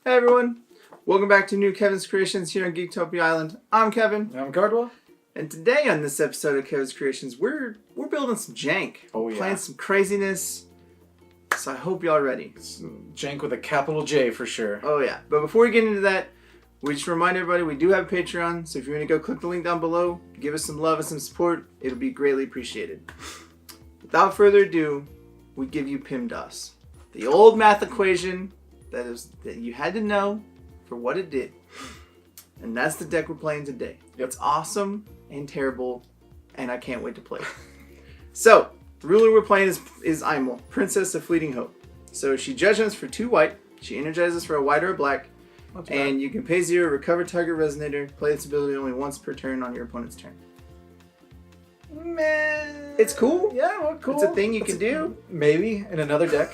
Hey everyone, welcome back to new Kevin's Creations here on Geektopia Island. I'm Kevin. I'm Cardwell. And today on this episode of Kevin's Creations, we're building some jank. Oh yeah. Playing some craziness. So I hope y'all ready. It's jank with a capital J for sure. Oh yeah. But before we get into that, we just remind everybody we do have a Patreon. So if you want to go click the link down below, give us some love and some support, it'll be greatly appreciated. Without further ado, we give you PEMDAS. The old math equation that you had to know for what it did. And that's the deck we're playing today. Yep. It's awesome and terrible, and I can't wait to play it. So, the ruler we're playing is Aimul, Princess of Fleeting Hope. So she judges for 2 white, she energizes for a white or a black, and you can pay 0, recover target resonator, play its ability only once per turn on your opponent's turn. Man. It's cool. Yeah, well, cool. It's a thing you can do. Maybe in another deck.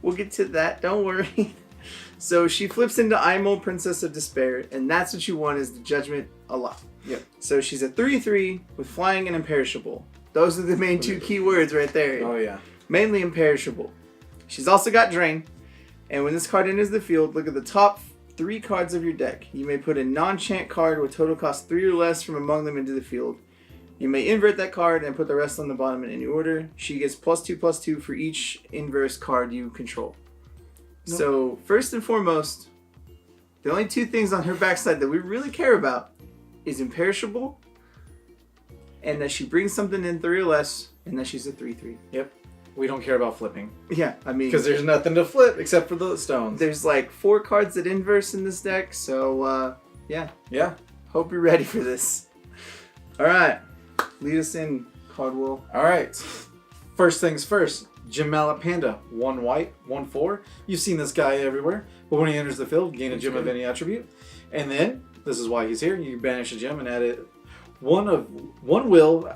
We'll get to that, don't worry. So she flips into Aimul, Princess of Despair, and that's what you want is the Judgement a lot. Yep. So she's a 3/3 with flying and imperishable. Those are the main 2 key words right there. Oh yeah. Mainly imperishable. She's also got Drain, and when this card enters the field, look at the top 3 cards of your deck. You may put a non-chant card with total cost 3 or less from among them into the field. You may invert that card and put the rest on the bottom in any order. She gets +2/+2 for each inverse card you control. Nope. So, first and foremost, the only 2 things on her backside that we really care about is imperishable, and that she brings something in 3 or less, and that she's a 3/3. Yep. We don't care about flipping. Yeah, I mean... because there's nothing to flip except for the stones. There's like 4 cards that inverse in this deck, so, yeah. Yeah. Hope you're ready for this. Alright. Lead us in, Cardwell. Alright. First things first. Gem Mallet Panda. 1 white, 1/4. You've seen this guy everywhere. But when he enters the field, gain a gem of any attribute. And then, this is why he's here, you banish a gem and add it one will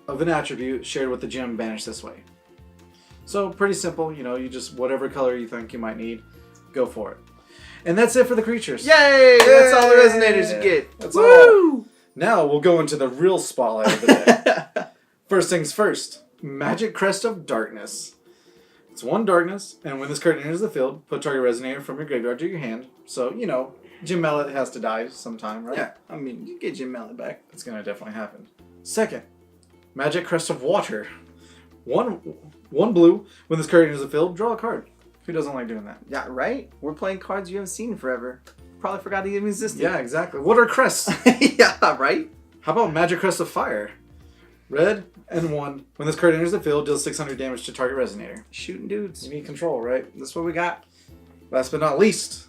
of an attribute shared with the gem banished this way. So pretty simple, you know, you just whatever color you think you might need, go for it. And that's it for the creatures. Yay! That's all the resonators you get. That's Woo! all. Now we'll go into the real spotlight of the day. First things first, Magic Crest of Darkness. It's 1 darkness, and when this card enters the field, put target resonator from your graveyard to your hand. So, you know, Gem Mallet has to die sometime, right? Yeah, I mean, you get Gem Mallet back. It's going to definitely happen. Second, Magic Crest of Water. One blue, when this card enters the field, draw a card. Who doesn't like doing that? Yeah, right? We're playing cards you haven't seen in forever. Probably forgot they even existed. Yeah, exactly. What are crests? Yeah, right? How about Magic Crest of Fire? Red and 1. When this card enters the field, deals 600 damage to target resonator. Shooting dudes. You need control, right? That's what we got. Last but not least,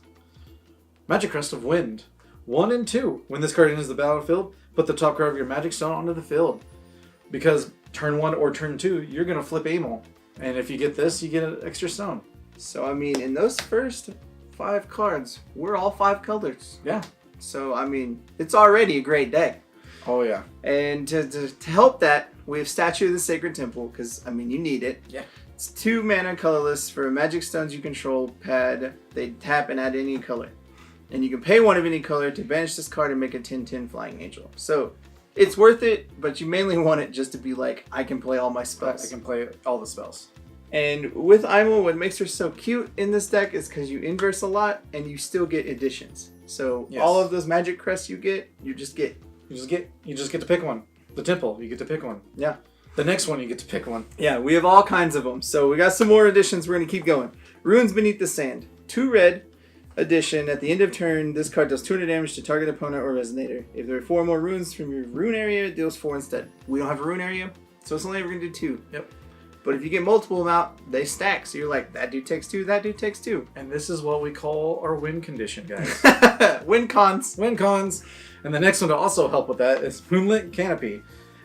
Magic Crest of Wind. 1 and 2. When this card enters the battlefield, put the top card of your Magic Stone onto the field. Because turn 1 or turn 2, you're going to flip Aimul. And if you get this, you get an extra stone. So, I mean, in those first 5 cards, we're all 5 colors. Yeah. So, I mean, it's already a great deck. Oh, yeah. And to help that, we have Statue of the Sacred Temple, because, I mean, you need it. Yeah. It's 2 mana colorless for a magic stones you control pad. They tap and add any color. And you can pay 1 of any color to banish this card and make a 10/10 Flying Angel. So, it's worth it, but you mainly want it just to be like, I can play all my spells. I can play all the spells. And with Aimul, what makes her so cute in this deck is because you inverse a lot and you still get additions. So yes. All of those magic crests you get, you just get. You just get to pick one. The temple, you get to pick one. Yeah. The next one, you get to pick one. Yeah, we have all kinds of them. So we got some more additions. We're going to keep going. Runes Beneath the Sand. 2 red addition. At the end of turn, this card does 200 damage to target opponent or resonator. If there are 4 more runes from your rune area, it deals 4 instead. We don't have a rune area, so it's only ever going to do 2. Yep. But if you get multiple of them out, they stack. So you're like, that dude takes 2, that dude takes 2. And this is what we call our win condition, guys. Win cons. Win cons. And the next one to also help with that is Moonlit Canopy.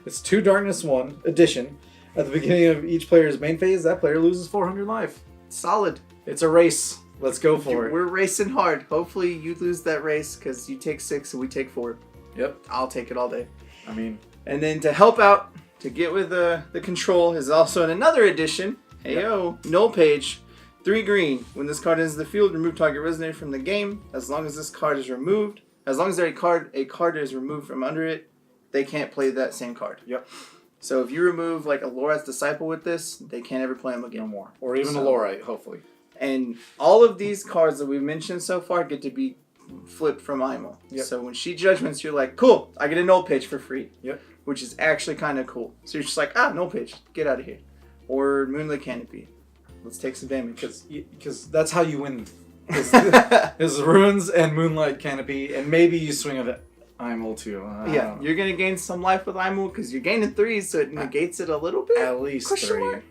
It's 2 darkness 1 addition. At the beginning of each player's main phase, that player loses 400 life. Solid. It's a race. Let's go for it. We're racing hard. Hopefully you lose that race because you take 6 and we take 4. Yep. I'll take it all day. I mean. And then to help out, to get with the control, is also in another edition. Heyo. Yep. Null Page. 3 green. When this card enters the field, remove target resonator from the game. As long as this card is removed, as long as a card is removed from under it, they can't play that same card. Yep. So if you remove like a Lorath's Disciple with this, they can't ever play him again. No more. Or even a Lorite, hopefully. And all of these cards that we've mentioned so far get to be flipped from Aimul. Yep. So when she Judgments, you're like, cool, I get a Null Page for free. Yep. Which is actually kind of cool. So you're just like, Null Page, get out of here. Or Moonlit Canopy. Let's take some damage. Because that's how you win. Is Runes and Moonlight Canopy, and maybe you swing at Aimul too. Yeah, you're going to gain some life with Aimul because you're gaining 3, so it negates it a little bit. At least Question 3. mark?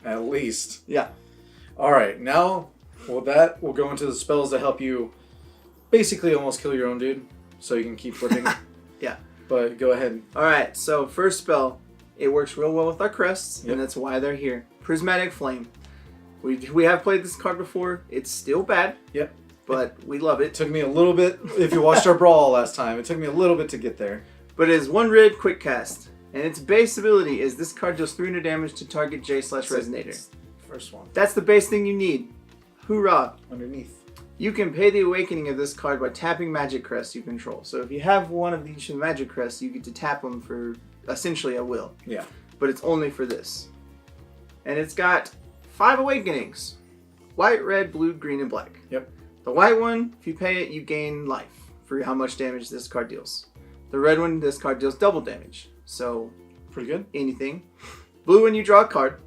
At least. Yeah. Alright, now with that, we'll go into the spells that help you basically almost kill your own dude, so you can keep flipping. Yeah. But go ahead. Alright, so first spell, it works real well with our crests, Yep. and that's why they're here. Prismatic Flame. We have played this card before. It's still bad. Yep. But we love it. It took me a little bit, if you watched our brawl last time, it took me a little bit to get there. But it is 1 red quick cast. And its base ability is this card deals 300 damage to target J/Resonator. First one. That's the base thing you need. Hoorah. Underneath. You can pay the awakening of this card by tapping magic crests you control. So if you have one of each of the magic crests, you get to tap them for essentially a will. Yeah. But it's only for this. And it's got 5 awakenings. White, red, blue, green, and black. Yep. The white one, if you pay it, you gain life for how much damage this card deals. The red one, this card deals double damage. So, pretty good. Anything. Blue one, you draw a card.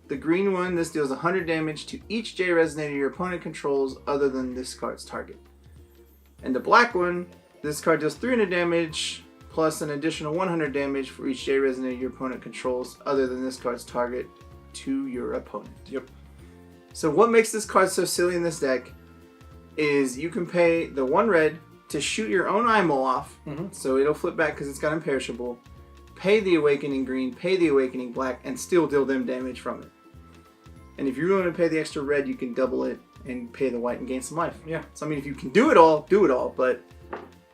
The green one, this deals 100 damage to each J Resonator your opponent controls other than this card's target. And the black one, this card deals 300 damage plus an additional 100 damage for each J Resonator your opponent controls other than this card's target to your opponent. Yep. So what makes this card so silly in this deck is you can pay the 1 red to shoot your own Aimul off, so it'll flip back because it's got imperishable. Pay the awakening green, pay the awakening black, and still deal them damage from it. And if you're willing to pay the extra red, you can double it and pay the white and gain some life. Yeah. So I mean, if you can do it all, do it all. But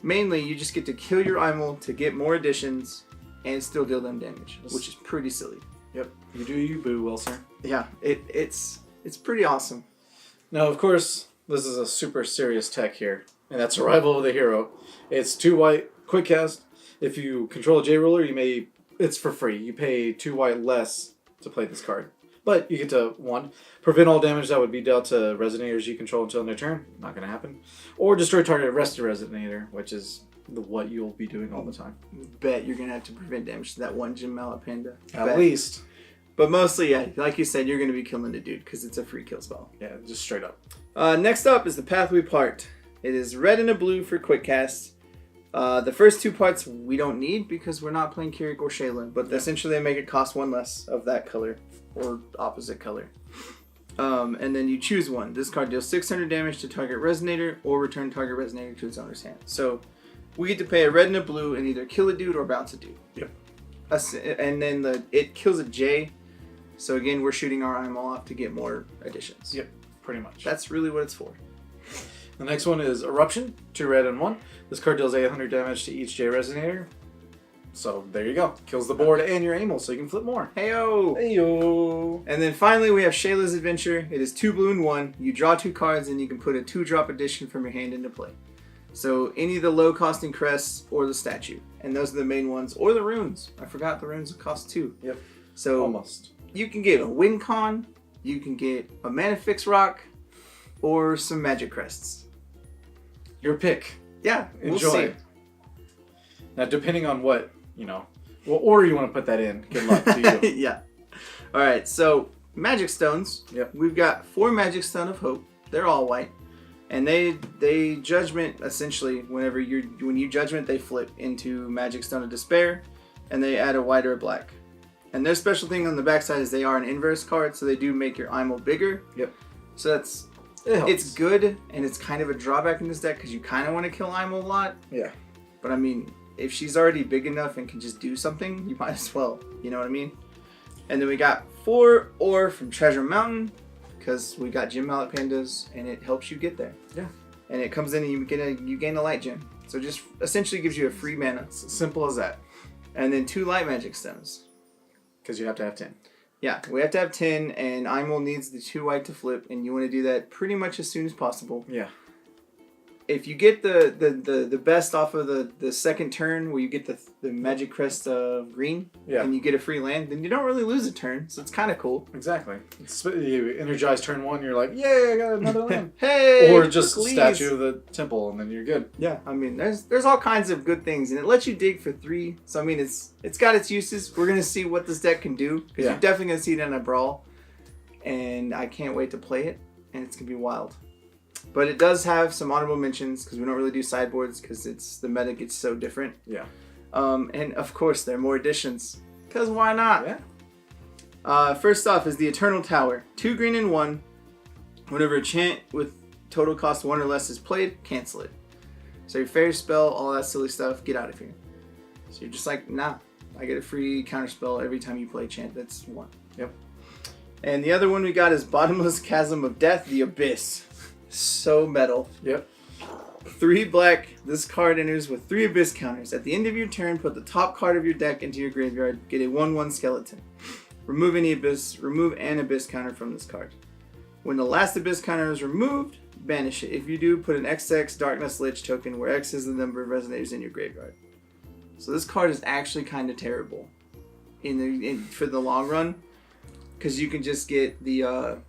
mainly, you just get to kill your Aimul to get more additions and still deal them damage, which is pretty silly. Yep. You do you, boo, well, sir. Yeah, it's pretty awesome. Now, of course, this is a super serious tech here, and that's Arrival of the Hero. It's 2 white, quick cast. If you control a J-Roller, it's for free. You pay 2 white less to play this card. But you get to 1. Prevent all damage that would be dealt to Resonators you control until their turn. Not going to happen. Or destroy target rested Resonator, which is what you'll be doing all the time. Bet you're going to have to prevent damage to that one Gem Mallet Panda. At least. But mostly, yeah, like you said, you're going to be killing the dude because it's a free kill spell. Yeah, just straight up. Next up is the Path We Part. It is red and a blue for quick cast. The first 2 parts we don't need because we're not playing Keurig or Shaela, but essentially they make it cost 1 less of that color or opposite color. And then you choose one. This card deals 600 damage to target Resonator or return target Resonator to its owner's hand. So we get to pay a red and a blue and either kill a dude or bounce a dude. Yep. And then it kills a J. So again, we're shooting our Aimul off to get more additions. Yep, pretty much. That's really what it's for. The next one is Eruption, 2 red and 1. This card deals 800 damage to each J Resonator. So there you go. Kills the board and your Aimul, so you can flip more. Heyo! Heyo! And then finally we have Shaela's Adventure. It is 2 blue and 1. You draw 2 cards and you can put a 2-drop addition from your hand into play. So any of the low costing crests or the statue. And those are the main ones. Or the runes. I forgot the runes cost 2. Yep. So almost. You can get a win con, you can get a mana fix rock, or some magic crests. Your pick. Yeah, we'll Enjoy. see. Now, depending on what order you want to put that in, good luck to you. Yeah. All right, so magic stones. Yep. We've got 4 magic stone of hope. They're all white. And they judgment essentially when you judgment they flip into magic stone of despair and they add a white or a black. And their special thing on the backside is they are an inverse card, so they do make your Aimul bigger. Yep. So it's good, and it's kind of a drawback in this deck because you kind of want to kill Aimul a lot. Yeah. But I mean, if she's already big enough and can just do something, you might as well. You know what I mean? And then we got 4 ore from Treasure Mountain because we got Gem Mallet Pandas, and it helps you get there. Yeah. And it comes in and you gain a light gem. So just essentially gives you a free mana. It's simple as that. And then 2 light magic stones. Because you have to have 10. Yeah, we have to have 10, and Aimul needs the 2 white to flip, and you want to do that pretty much as soon as possible. Yeah. if you get the best off of the second turn where you get the magic crest of green and you get a free land, then you don't really lose a turn, so it's kind of cool. Exactly. You energize turn 1, you're like, yay, I got another land. Hey, or just please. Statue of the Temple, and then you're good. Yeah, I mean, there's all kinds of good things, and it lets you dig for 3. So I mean, it's got its uses. We're gonna see what this deck can do, because you're definitely gonna see it in a brawl, and I can't wait to play it, and it's gonna be wild. But it does have some honorable mentions, because we don't really do sideboards, because the meta gets so different. Yeah. And of course, there are more additions, because why not? Yeah. First off is the Eternal Tower. 2 green and 1. Whenever a chant with total cost 1 or less is played, cancel it. So your fairy spell, all that silly stuff, get out of here. So you're just like, nah, I get a free counterspell every time you play chant. That's 1. Yep. And the other one we got is Bottomless Chasm of Death, the Abyss. So metal. Yep. 3 black. This card enters with 3 Abyss counters. At the end of your turn, put the top card of your deck into your graveyard. Get a 1/1 skeleton. Remove an Abyss counter from this card. When the last Abyss counter is removed, banish it. If you do, put an XX Darkness Lich token, where X is the number of Resonators in your graveyard. So this card is actually kind of terrible for the long run, because you can just get the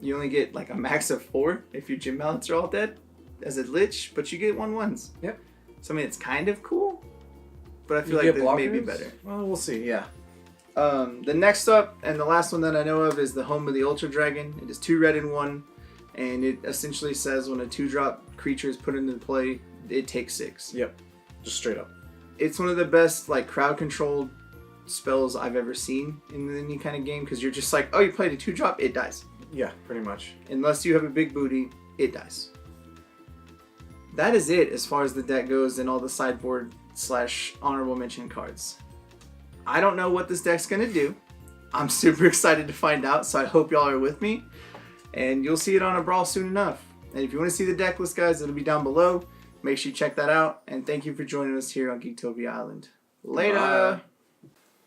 you only get like a max of 4 if your Gem Mallets are all dead as a Lich, but you get 1/1s. Yep. So I mean, it's kind of cool, but I feel like this may be better. Well, we'll see. Yeah. The next up and the last one that I know of is the Home of the Ultra Dragon. It is 2 red and 1, and it essentially says when a 2-drop creature is put into play, it takes 6. Yep. Just straight up. It's one of the best like crowd controlled spells I've ever seen in any kind of game, because you're just like, oh, you played a 2-drop, it dies. Yeah, pretty much. Unless you have a big booty, it dies. That is it as far as the deck goes and all the sideboard / honorable mention cards. I don't know what this deck's going to do. I'm super excited to find out, so I hope y'all are with me. And you'll see it on a brawl soon enough. And if you want to see the deck list, guys, it'll be down below. Make sure you check that out. And thank you for joining us here on Geektopia Island. Later! Bye.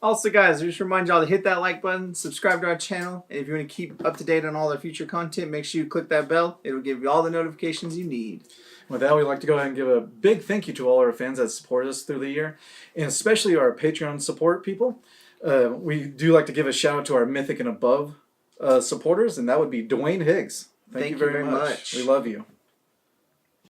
Also, guys, just remind y'all to hit that like button, subscribe to our channel, and if you want to keep up to date on all our future content, make sure you click that bell. It'll give you all the notifications you need. With that, we'd like to go ahead and give a big thank you to all our fans that support us through the year, and especially our Patreon support people. We do like to give a shout out to our Mythic and Above supporters, and that would be Dwayne Higgs. Thank you very much. We love you.